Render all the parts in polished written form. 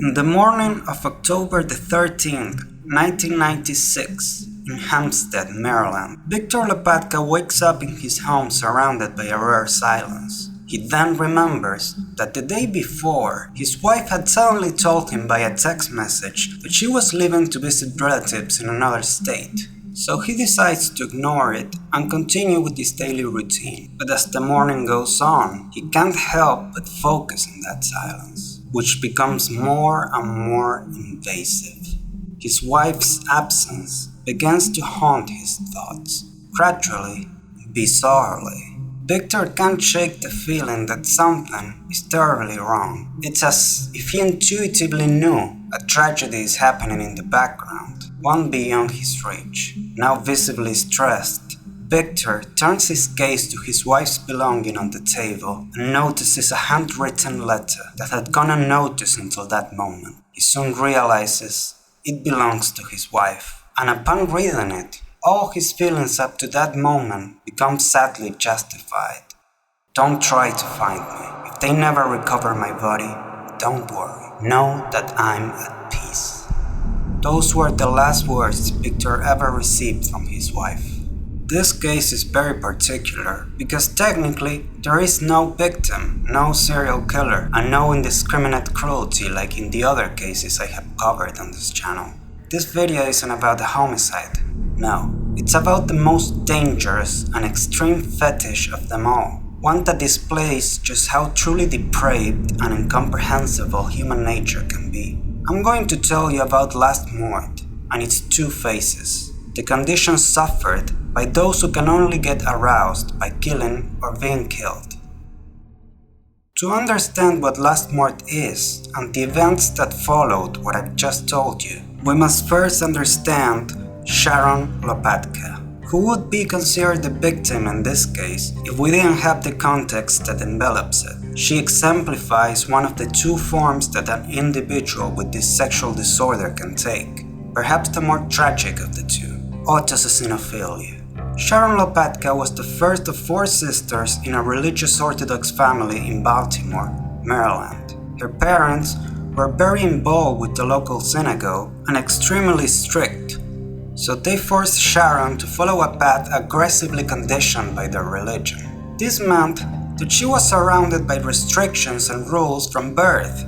In the morning of October the 13th, 1996, in Hempstead, Maryland, Victor Lopatka wakes up in his home surrounded by a rare silence. He then remembers that the day before, his wife had suddenly told him by a text message that she was leaving to visit relatives in another state. So he decides to ignore it and continue with his daily routine. But as the morning goes on, he can't help but focus on that silence, which becomes more and more invasive. His wife's absence begins to haunt his thoughts, gradually, bizarrely. Victor can't shake the feeling that something is terribly wrong. It's as if he intuitively knew a tragedy is happening in the background, one beyond his reach. Now visibly stressed, Victor turns his gaze to his wife's belongings on the table and notices a handwritten letter that had gone unnoticed until that moment. He soon realizes it belongs to his wife, and upon reading it, all his feelings up to that moment become sadly justified. Don't try to find me. If they never recover my body, don't worry. Know that I'm at peace. Those were the last words Victor ever received from his wife. This case is very particular because technically there is no victim, no serial killer, and no indiscriminate cruelty like in the other cases I have covered on this channel. This video isn't about a homicide. No, it's about the most dangerous and extreme fetish of them all. One that displays just how truly depraved and incomprehensible human nature can be. I'm going to tell you about lustmord and its two phases. The conditions suffered by those who can only get aroused by killing or being killed. To understand what lustmord is and the events that followed what I've just told you, we must first understand Sharon Lopatka, who would be considered the victim in this case if we didn't have the context that envelops it. She exemplifies one of the two forms that an individual with this sexual disorder can take, perhaps the more tragic of the two, autoscinophilia. Sharon Lopatka was the first of four sisters in a religious Orthodox family in Baltimore, Maryland. Her parents were very involved with the local synagogue and extremely strict, so they forced Sharon to follow a path aggressively conditioned by their religion. This meant that she was surrounded by restrictions and rules from birth.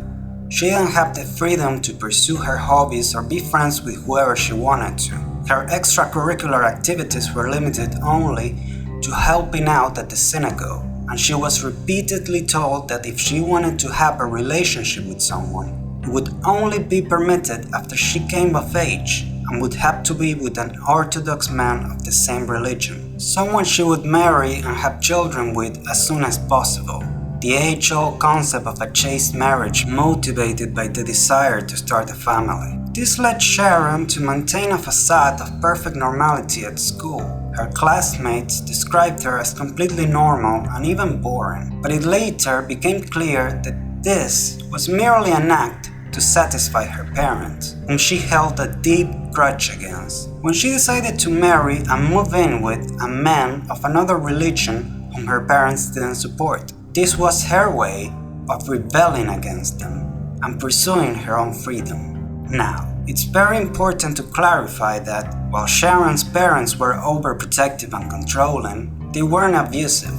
She didn't have the freedom to pursue her hobbies or be friends with whoever she wanted to. Her extracurricular activities were limited only to helping out at the synagogue, and she was repeatedly told that if she wanted to have a relationship with someone, it would only be permitted after she came of age and would have to be with an Orthodox man of the same religion, someone she would marry and have children with as soon as possible. The age-old concept of a chaste marriage motivated by the desire to start a family. This led Sharon to maintain a facade of perfect normality at school. Her classmates described her as completely normal and even boring, but it later became clear that this was merely an act to satisfy her parents, whom she held a deep grudge against. When she decided to marry and move in with a man of another religion whom her parents didn't support, this was her way of rebelling against them and pursuing her own freedom. Now, it's very important to clarify that while Sharon's parents were overprotective and controlling, they weren't abusive.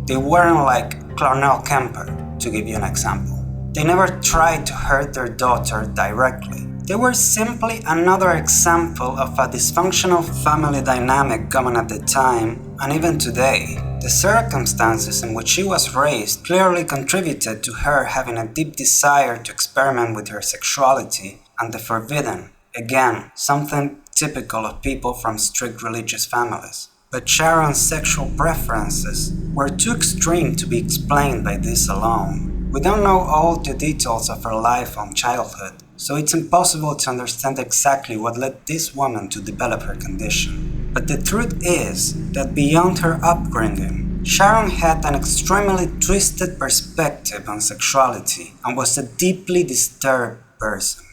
They weren't like Clarnell Kemper, to give you an example. They never tried to hurt their daughter directly. They were simply another example of a dysfunctional family dynamic common at the time and even today. The circumstances in which she was raised clearly contributed to her having a deep desire to experiment with her sexuality and the forbidden, again, something typical of people from strict religious families. But Sharon's sexual preferences were too extreme to be explained by this alone. We don't know all the details of her life from childhood, so it's impossible to understand exactly what led this woman to develop her condition. But the truth is that beyond her upbringing, Sharon had an extremely twisted perspective on sexuality and was a deeply disturbed person.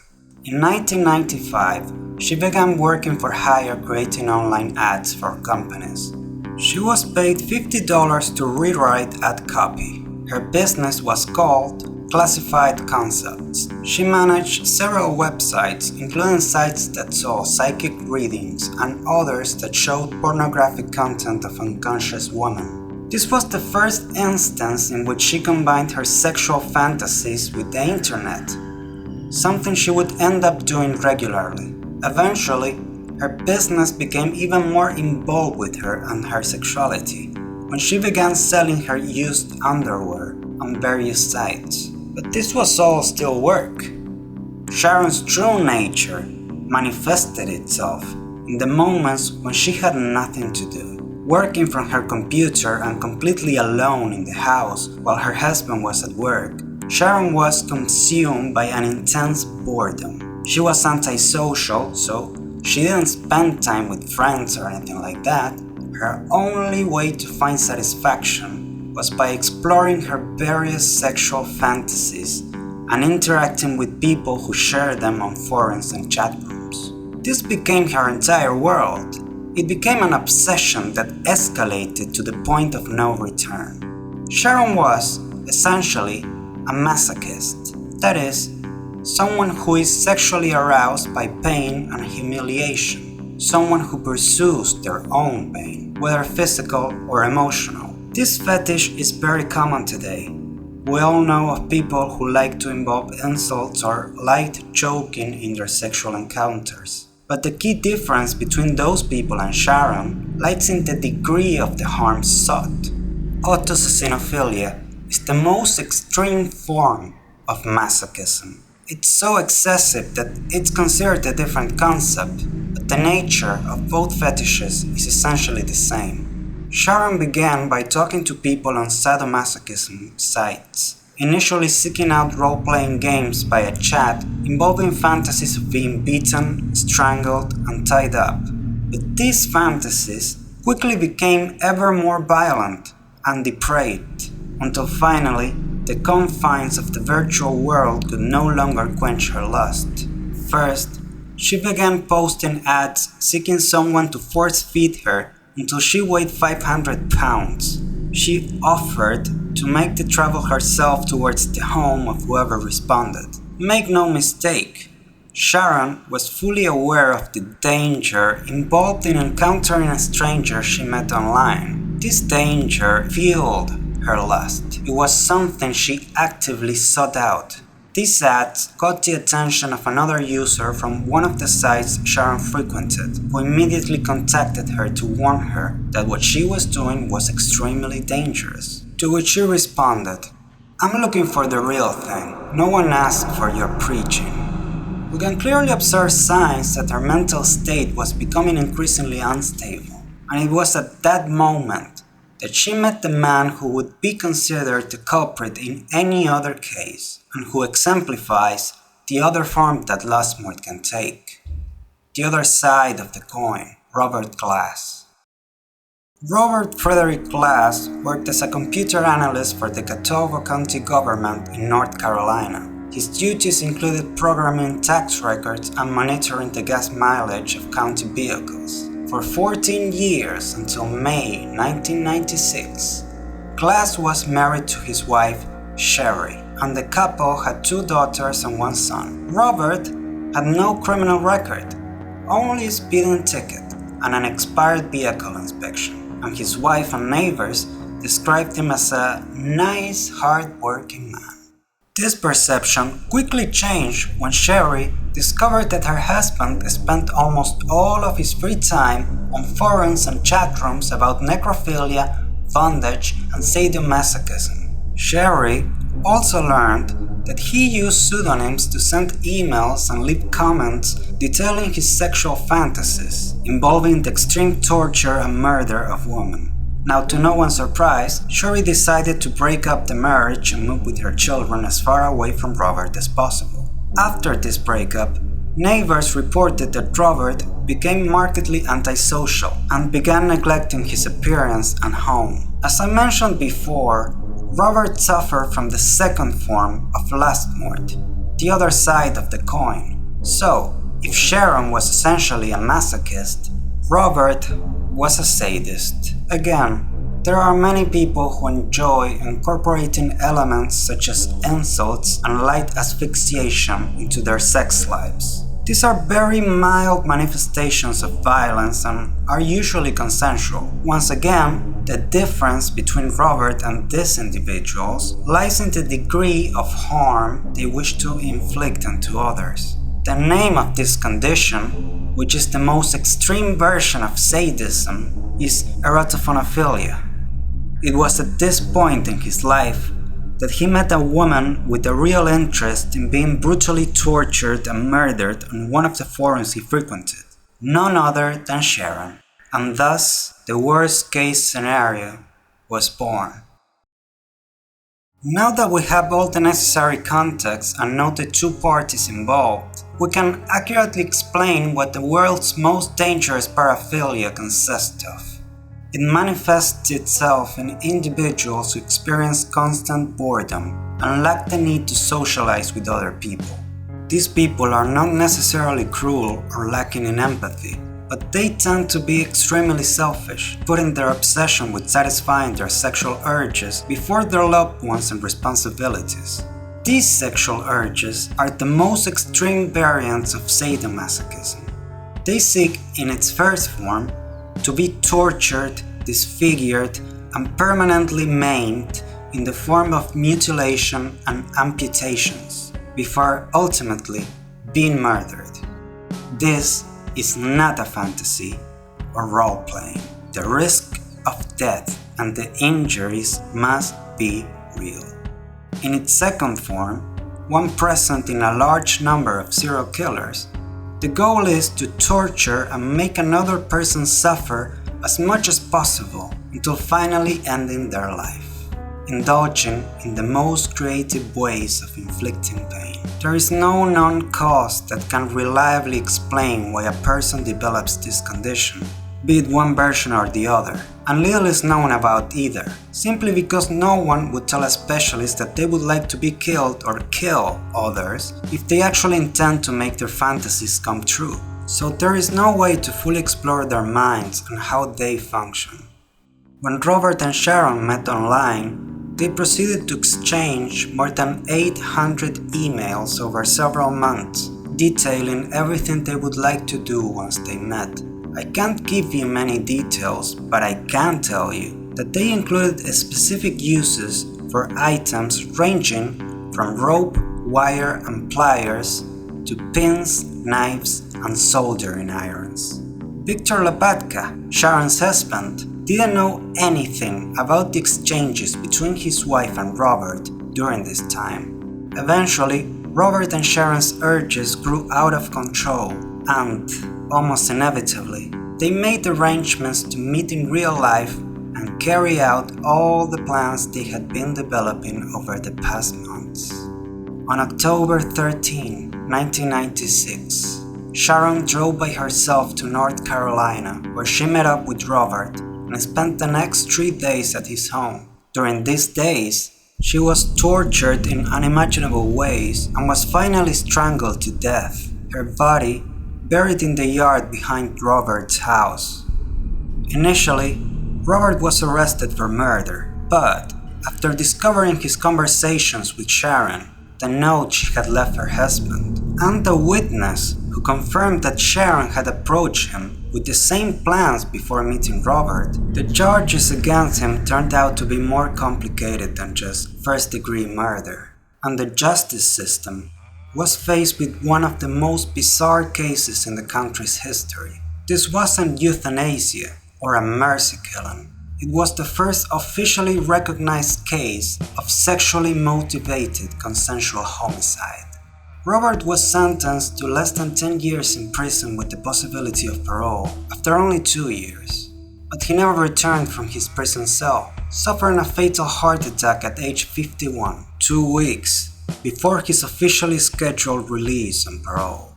In 1995, she began working for hire creating online ads for companies. She was paid $50 to rewrite ad copy. Her business was called classified concepts. She managed several websites, including sites that saw psychic readings and others that showed pornographic content of unconscious women. This was the first instance in which she combined her sexual fantasies with the internet, something she would end up doing regularly. Eventually, her business became even more involved with her and her sexuality, when she began selling her used underwear on various sites. But this was all still work. Sharon's true nature manifested itself in the moments when she had nothing to do, working from her computer and completely alone in the house while her husband was at work. Sharon was consumed by an intense boredom. She was antisocial, so she didn't spend time with friends or anything like that. Her only way to find satisfaction was by exploring her various sexual fantasies and interacting with people who shared them on forums and chat rooms. This became her entire world. It became an obsession that escalated to the point of no return. Sharon was, essentially, a masochist, that is, someone who is sexually aroused by pain and humiliation, someone who pursues their own pain, whether physical or emotional. This fetish is very common today. We all know of people who like to involve insults or light joking in their sexual encounters. But the key difference between those people and Sharon lies in the degree of the harm sought. Autoscinophilia is the most extreme form of masochism. It's so excessive that it's considered a different concept, but the nature of both fetishes is essentially the same. Sharon began by talking to people on sadomasochism sites, initially seeking out role-playing games via chat involving fantasies of being beaten, strangled, and tied up. But these fantasies quickly became ever more violent and depraved, until finally the confines of the virtual world could no longer quench her lust. First, she began posting ads seeking someone to force-feed her until she weighed 500 pounds. She offered to make the travel herself towards the home of whoever responded. Make no mistake, Sharon was fully aware of the danger involved in encountering a stranger she met online. This danger fueled her lust. It was something she actively sought out. These ads caught the attention of another user from one of the sites Sharon frequented, who immediately contacted her to warn her that what she was doing was extremely dangerous. To which she responded, "I'm looking for the real thing. No one asked for your preaching." We can clearly observe signs that her mental state was becoming increasingly unstable, and it was at that moment that she met the man who would be considered the culprit in any other case, and who exemplifies the other form that lustmord can take. The other side of the coin, Robert Glass. Robert Frederick Glass worked as a computer analyst for the Catawba County government in North Carolina. His duties included programming tax records and monitoring the gas mileage of county vehicles. For 14 years until May 1996, Glass was married to his wife, Sherry, and the couple had 2 daughters and 1 son. Robert had no criminal record, only a speeding ticket and an expired vehicle inspection, and his wife and neighbors described him as a nice, hard-working man. This perception quickly changed when Sherry discovered that her husband spent almost all of his free time on forums and chat rooms about necrophilia, bondage, and sadomasochism. Sherry also learned that he used pseudonyms to send emails and leave comments detailing his sexual fantasies, involving the extreme torture and murder of women. Now, to no one's surprise, Sherry decided to break up the marriage and move with her children as far away from Robert as possible. After this breakup, neighbors reported that Robert became markedly antisocial and began neglecting his appearance and home. As I mentioned before, Robert suffered from the second form of lustmord, the other side of the coin. So, if Sharon was essentially a masochist, Robert was a sadist. Again, There are many people who enjoy incorporating elements such as insults and light asphyxiation into their sex lives. These are very mild manifestations of violence and are usually consensual. Once again, the difference between Robert and these individuals lies in the degree of harm they wish to inflict onto others. The name of this condition, which is the most extreme version of sadism, is erotophonophilia. It was at this point in his life that he met a woman with a real interest in being brutally tortured and murdered on one of the forums he frequented, none other than Sharon, and thus the worst case scenario was born. Now that we have all the necessary context and know the two parties involved, we can accurately explain what the world's most dangerous paraphilia consists of. It manifests itself in individuals who experience constant boredom and lack the need to socialize with other people. These people are not necessarily cruel or lacking in empathy, but they tend to be extremely selfish, putting their obsession with satisfying their sexual urges before their loved ones and responsibilities. These sexual urges are the most extreme variants of sadomasochism. They seek, in its first form, to be tortured, disfigured, and permanently maimed in the form of mutilation and amputations, before ultimately being murdered. This is not a fantasy or role-playing. The risk of death and the injuries must be real. In its second form, one present in a large number of serial killers, the goal is to torture and make another person suffer as much as possible until finally ending their life, indulging in the most creative ways of inflicting pain. There is no known cause that can reliably explain why a person develops this condition, be it one version or the other, and little is known about either, simply because no one would tell a specialist that they would like to be killed or kill others if they actually intend to make their fantasies come true. So there is no way to fully explore their minds and how they function. When Robert and Sharon met online, they proceeded to exchange more than 800 emails over several months, detailing everything they would like to do once they met. I can't give you many details, but I can tell you that they included specific uses for items ranging from rope, wire, and pliers to pins, knives, and soldering irons. Victor Lopatka, Sharon's husband, didn't know anything about the exchanges between his wife and Robert during this time. Eventually, Robert and Sharon's urges grew out of control and, almost inevitably, they made arrangements to meet in real life and carry out all the plans they had been developing over the past months. On October 13, 1996, Sharon drove by herself to North Carolina, where she met up with Robert and spent the next 3 days at his home. During these days, she was tortured in unimaginable ways and was finally strangled to death, her body buried in the yard behind Robert's house. Initially, Robert was arrested for murder, but after discovering his conversations with Sharon, the note she had left her husband, and the witness who confirmed that Sharon had approached him with the same plans before meeting Robert, the charges against him turned out to be more complicated than just first-degree murder, and the justice system was faced with one of the most bizarre cases in the country's history. This wasn't euthanasia or a mercy killing. It was the first officially recognized case of sexually motivated consensual homicide. Robert was sentenced to less than 10 years in prison with the possibility of parole after only 2 years. But he never returned from his prison cell, suffering a fatal heart attack at age 51, 2 weeks before his officially scheduled release on parole.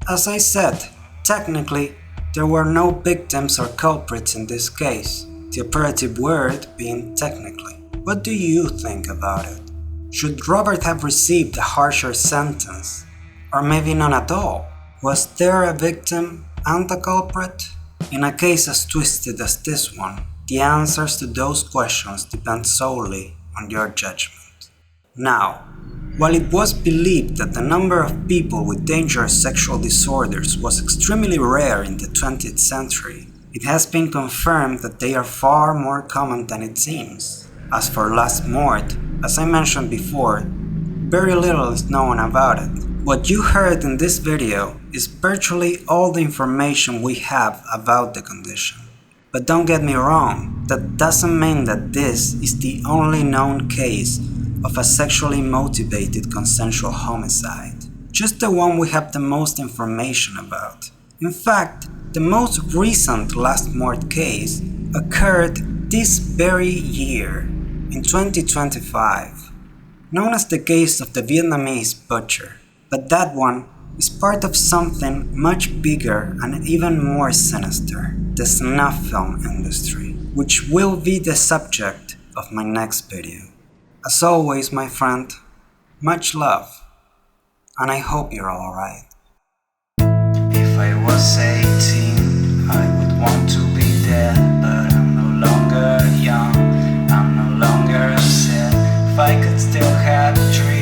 As I said, technically, there were no victims or culprits in this case, the operative word being technically. What do you think about it? Should Robert have received a harsher sentence? Or maybe none at all? Was there a victim and a culprit? In a case as twisted as this one, The answers to those questions depend solely on your judgment. Now, while it was believed that the number of people with dangerous sexual disorders was extremely rare in the 20th century, it has been confirmed that they are far more common than it seems. As for lustmord, as I mentioned before, very little is known about it. What you heard in this video is virtually all the information we have about the condition. But don't get me wrong, that doesn't mean that this is the only known case of a sexually motivated consensual homicide. Just the one we have the most information about. In fact, the most recent lustmord case occurred this very year, in 2025, known as the case of the Vietnamese butcher. But that one is part of something much bigger and even more sinister, the snuff film industry, which will be the subject of my next video. As always, my friend, much love, and I hope you're all alright. If I was 18, I would want to be dead, but I'm no longer young, I'm no longer upset. If I could still have dreams,